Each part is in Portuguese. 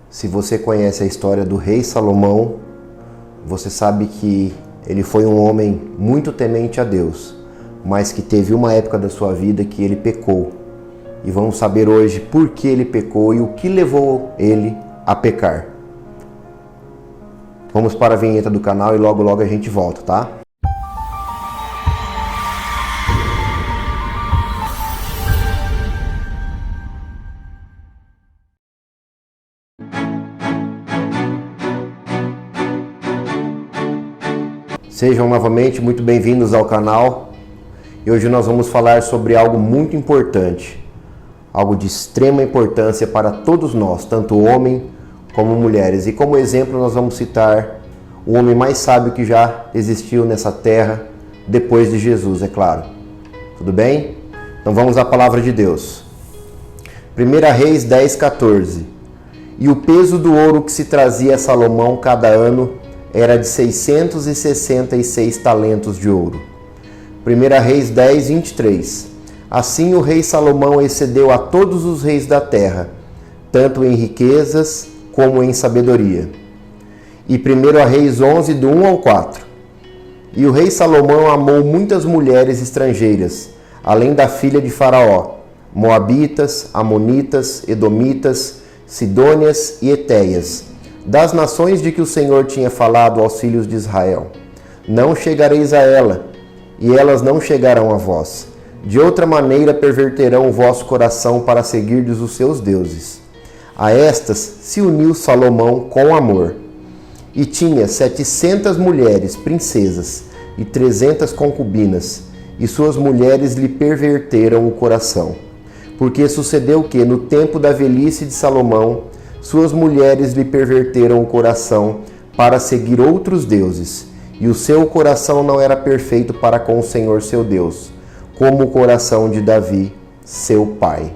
Se você conhece a história do rei Salomão, você sabe que ele foi um homem muito temente a Deus, mas que teve uma época da sua vida que ele pecou. E vamos saber hoje por que ele pecou e o que levou ele a pecar. Vamos para a vinheta do canal e logo a gente volta, tá? Sejam novamente muito bem-vindos ao canal e hoje nós vamos falar sobre algo muito importante, algo de extrema importância para todos nós, tanto homem como mulheres. E como exemplo nós vamos citar o homem mais sábio que já existiu nessa terra, depois de Jesus, é claro. Tudo bem? Então vamos à palavra de Deus. 1 Reis 10:14. E o peso do ouro que se trazia a Salomão cada ano era de 666 talentos de ouro. 1 Reis 10:23. Assim o rei Salomão excedeu a todos os reis da terra, tanto em riquezas como em sabedoria. E 1 Reis 11, do 1 ao 4. E o rei Salomão amou muitas mulheres estrangeiras, além da filha de Faraó, moabitas, amonitas, edomitas, sidônias e etéias, das nações de que o Senhor tinha falado aos filhos de Israel. Não chegareis a ela, e elas não chegarão a vós. De outra maneira perverterão o vosso coração para seguirdes os seus deuses. A estas se uniu Salomão com amor. E tinha 700 mulheres, princesas, e 300 concubinas, e suas mulheres lhe perverteram o coração. Porque sucedeu que, no tempo da velhice de Salomão, suas mulheres lhe perverteram o coração para seguir outros deuses, e o seu coração não era perfeito para com o Senhor seu Deus, como o coração de Davi, seu pai.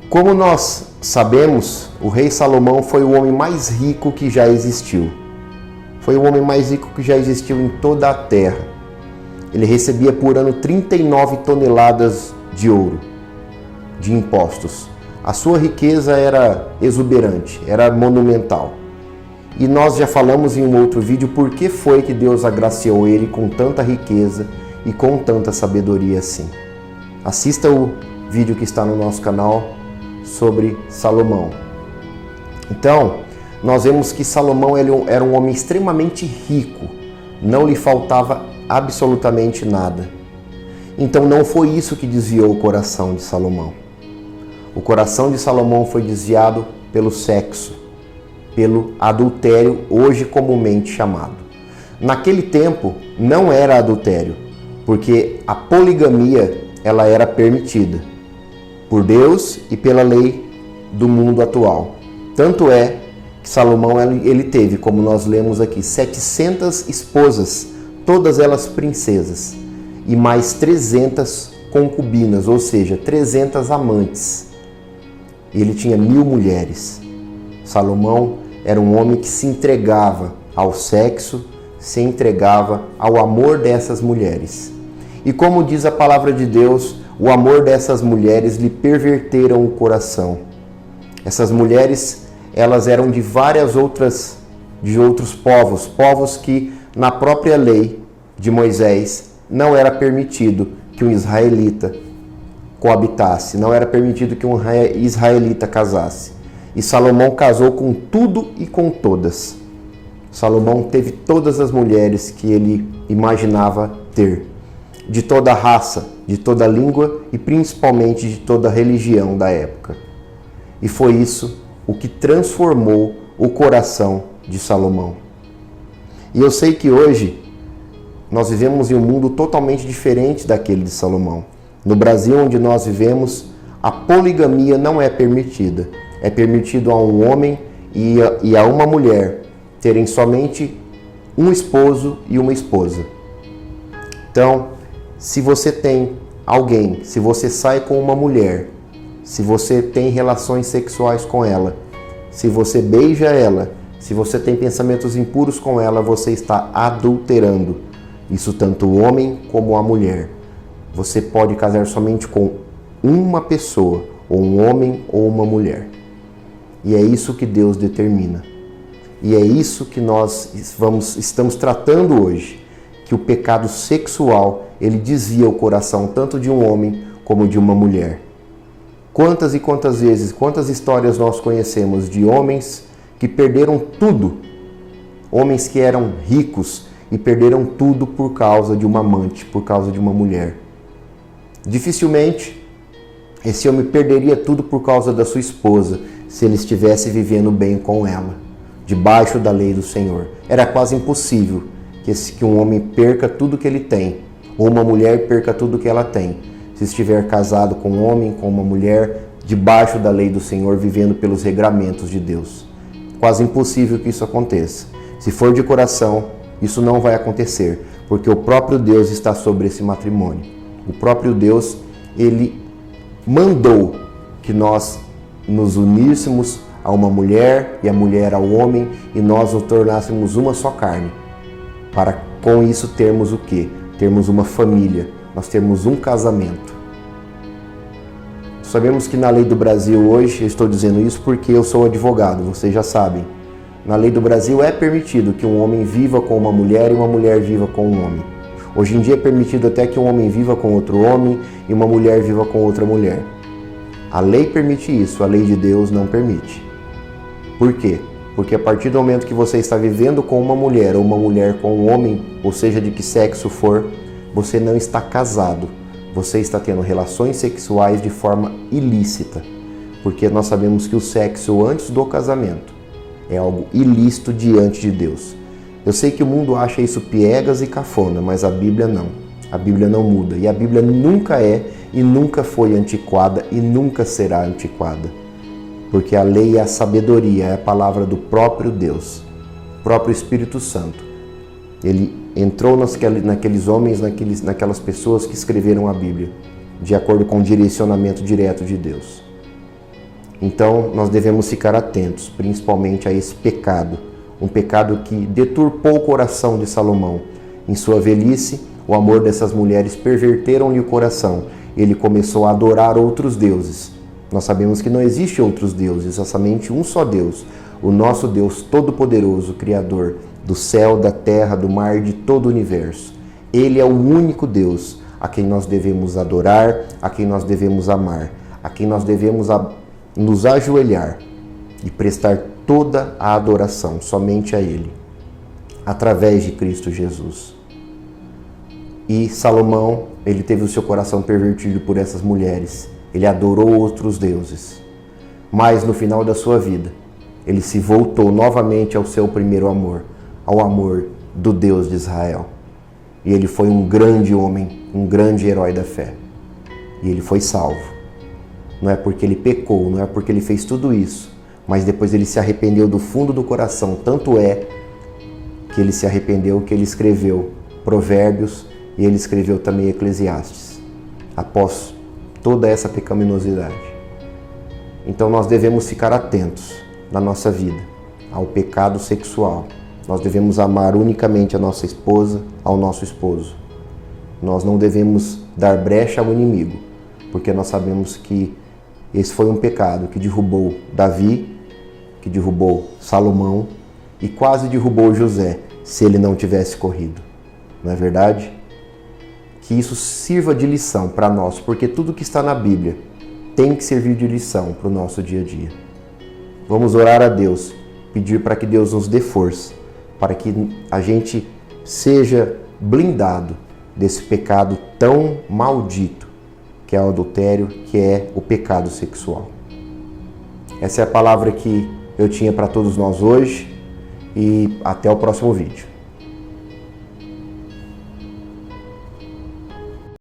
Como nós sabemos, o rei Salomão foi o homem mais rico que já existiu. Foi o homem mais rico que já existiu em toda a terra. Ele recebia por ano 39 toneladas de ouro, de impostos. A sua riqueza era exuberante, era monumental. E nós já falamos em um outro vídeo por que foi que Deus agraciou ele com tanta riqueza e com tanta sabedoria assim. Assista o vídeo que está no nosso canal sobre Salomão. Então, nós vemos que Salomão era um homem extremamente rico, não lhe faltava absolutamente nada. Então não foi isso que desviou o coração de Salomão. O coração de Salomão foi desviado pelo sexo, pelo adultério, hoje comumente chamado. Naquele tempo não era adultério, porque a poligamia ela era permitida por Deus e pela lei do mundo atual. Tanto é que Salomão ele teve, como nós lemos aqui, 700 esposas, todas elas princesas, e mais 300 concubinas, ou seja, 300 amantes. Ele tinha 1000 mulheres. Salomão era um homem que se entregava ao sexo, se entregava ao amor dessas mulheres. E como diz a palavra de Deus, o amor dessas mulheres lhe perverteram o coração. Essas mulheres, elas eram de outros povos que na própria lei de Moisés não era permitido que um israelita coabitasse, não era permitido que um israelita casasse. E Salomão casou com tudo e com todas. Salomão teve todas as mulheres que ele imaginava ter, de toda raça, de toda língua e principalmente de toda religião da época. E foi isso o que transformou o coração de Salomão. E eu sei que hoje nós vivemos em um mundo totalmente diferente daquele de Salomão. No Brasil, onde nós vivemos, a poligamia não é permitida. É permitido a um homem e a uma mulher terem somente um esposo e uma esposa. Então, se você tem alguém, se você sai com uma mulher, se você tem relações sexuais com ela, se você beija ela, se você tem pensamentos impuros com ela, você está adulterando. Isso tanto o homem como a mulher. Você pode casar somente com uma pessoa, ou um homem ou uma mulher. E é isso que Deus determina. E é isso que nós estamos tratando hoje, que o pecado sexual, ele desvia o coração tanto de um homem como de uma mulher. Quantas e quantas vezes, quantas histórias nós conhecemos de homens que perderam tudo, homens que eram ricos e perderam tudo por causa de uma amante, por causa de uma mulher. Dificilmente esse homem perderia tudo por causa da sua esposa, se ele estivesse vivendo bem com ela, debaixo da lei do Senhor. Era quase impossível que um homem perca tudo que ele tem, ou uma mulher perca tudo que ela tem, se estiver casado com um homem, com uma mulher, debaixo da lei do Senhor, vivendo pelos regramentos de Deus. Quase impossível que isso aconteça. Se for de coração, isso não vai acontecer, porque o próprio Deus está sobre esse matrimônio. O próprio Deus, ele mandou que nós nos uníssemos a uma mulher e a mulher ao homem e nós nos tornássemos uma só carne. Para com isso termos o quê? Termos uma família, nós temos um casamento. Sabemos que na lei do Brasil hoje, eu estou dizendo isso porque eu sou advogado, vocês já sabem. Na lei do Brasil é permitido que um homem viva com uma mulher e uma mulher viva com um homem. Hoje em dia é permitido até que um homem viva com outro homem e uma mulher viva com outra mulher. A lei permite isso, a lei de Deus não permite. Por quê? Porque a partir do momento que você está vivendo com uma mulher ou uma mulher com um homem, ou seja, de que sexo for, você não está casado. Você está tendo relações sexuais de forma ilícita. Porque nós sabemos que o sexo antes do casamento é algo ilícito diante de Deus. Eu sei que o mundo acha isso piegas e cafona, mas a Bíblia não. A Bíblia não muda. E a Bíblia nunca é e nunca foi antiquada e nunca será antiquada. Porque a lei é a sabedoria, é a palavra do próprio Deus, o próprio Espírito Santo. Ele entrou naqueles homens, naquelas pessoas que escreveram a Bíblia, de acordo com o direcionamento direto de Deus. Então, nós devemos ficar atentos, principalmente a esse pecado, um pecado que deturpou o coração de Salomão. Em sua velhice, o amor dessas mulheres perverteram-lhe o coração. Ele começou a adorar outros deuses. Nós sabemos que não existe outros deuses, há somente um só Deus, o nosso Deus Todo-Poderoso, Criador do céu, da terra, do mar, de todo o universo. Ele é o único Deus a quem nós devemos adorar, a quem nós devemos amar, a quem nós devemos nos ajoelhar e prestar toda a adoração somente a Ele, através de Cristo Jesus. E Salomão, ele teve o seu coração pervertido por essas mulheres. Ele adorou outros deuses. Mas no final da sua vida, ele se voltou novamente ao seu primeiro amor, ao amor do Deus de Israel. E ele foi um grande homem, um grande herói da fé. E ele foi salvo. Não é porque ele pecou, não é porque ele fez tudo isso, mas depois ele se arrependeu do fundo do coração. Tanto é que ele se arrependeu que ele escreveu Provérbios e ele escreveu também Eclesiastes, após toda essa pecaminosidade. Então nós devemos ficar atentos na nossa vida ao pecado sexual. Nós devemos amar unicamente a nossa esposa, ao nosso esposo. Nós não devemos dar brecha ao inimigo, porque nós sabemos que esse foi um pecado que derrubou Davi, que derrubou Salomão e quase derrubou José, se ele não tivesse corrido. Não é verdade? Que isso sirva de lição para nós, porque tudo que está na Bíblia tem que servir de lição para o nosso dia a dia. Vamos orar a Deus, pedir para que Deus nos dê força, para que a gente seja blindado desse pecado tão maldito, que é o adultério, que é o pecado sexual. Essa é a palavra que eu tinha para todos nós hoje e até o próximo vídeo.